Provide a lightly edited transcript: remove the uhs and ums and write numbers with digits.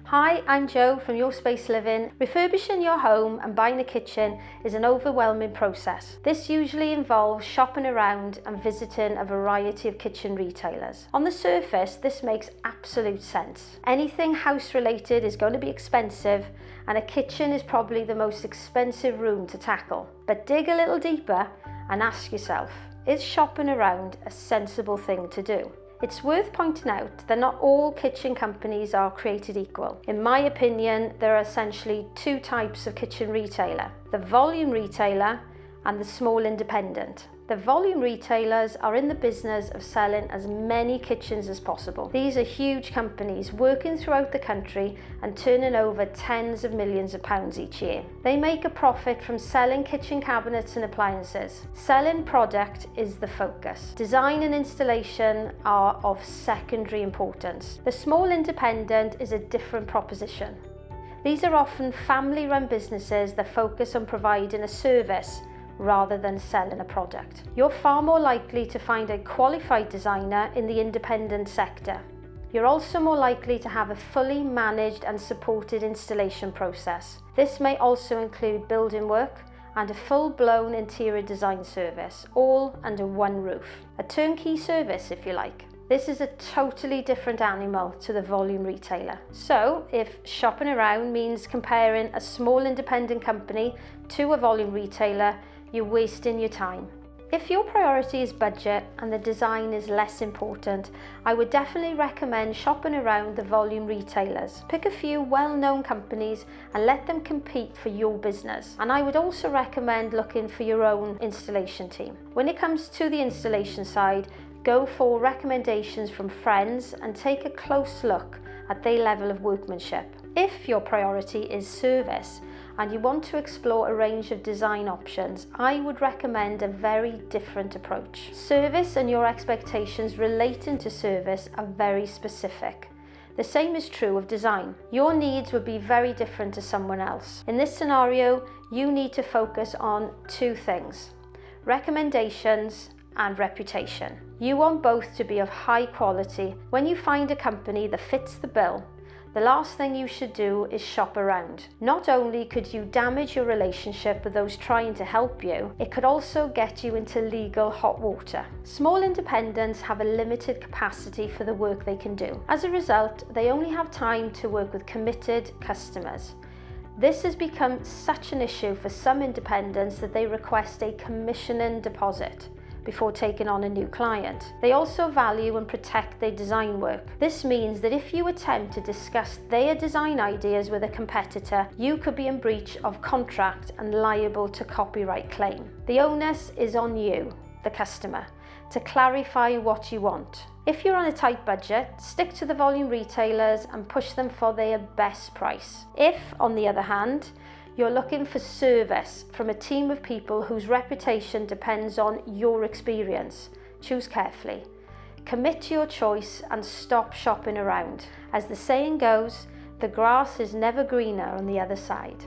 Hi, I'm Jo from Your Space Living. Refurbishing your home and buying a kitchen is an overwhelming process. This usually involves shopping around and visiting a variety of kitchen retailers. On the surface, this makes absolute sense. Anything house related is going to be expensive, and a kitchen is probably the most expensive room to tackle. But dig a little deeper and ask yourself, is shopping around a sensible thing to do? It's worth pointing out that not all kitchen companies are created equal. In my opinion, there are essentially two types of kitchen retailer: the volume retailer and the small independent. The volume retailers are in the business of selling as many kitchens as possible. These are huge companies working throughout the country and turning over tens of millions of pounds each year. They make a profit from selling kitchen cabinets and appliances. Selling product is the focus. Design and installation are of secondary importance. The small independent is a different proposition. These are often family-run businesses that focus on providing a service rather than selling a product. You're far more likely to find a qualified designer in the independent sector. You're also more likely to have a fully managed and supported installation process. This may also include building work and a full-blown interior design service, all under one roof. A turnkey service, if you like. This is a totally different animal to the volume retailer. So, if shopping around means comparing a small independent company to a volume retailer, you're wasting your time. If your priority is budget and the design is less important, I would definitely recommend shopping around the volume retailers. Pick a few well-known companies and let them compete for your business. And I would also recommend looking for your own installation team. When it comes to the installation side, go for recommendations from friends and take a close look at their level of workmanship. If your priority is service and you want to explore a range of design options, I would recommend a very different approach. Service and your expectations relating to service are very specific. The same is true of design. Your needs would be very different to someone else. In this scenario, you need to focus on two things: recommendations and reputation. You want both to be of high quality. When you find a company that fits the bill, the last thing you should do is shop around. Not only could you damage your relationship with those trying to help you, it could also get you into legal hot water. Small independents have a limited capacity for the work they can do. As a result, they only have time to work with committed customers. This has become such an issue for some independents that they request a commissioning deposit before taking on a new client. They also value and protect their design work. This means that if you attempt to discuss their design ideas with a competitor, you could be in breach of contract and liable to copyright claim. The onus is on you, the customer, to clarify what you want. If you're on a tight budget, stick to the volume retailers and push them for their best price. If, on the other hand, you're looking for service from a team of people whose reputation depends on your experience, choose carefully. Commit to your choice and stop shopping around. As the saying goes, the grass is never greener on the other side.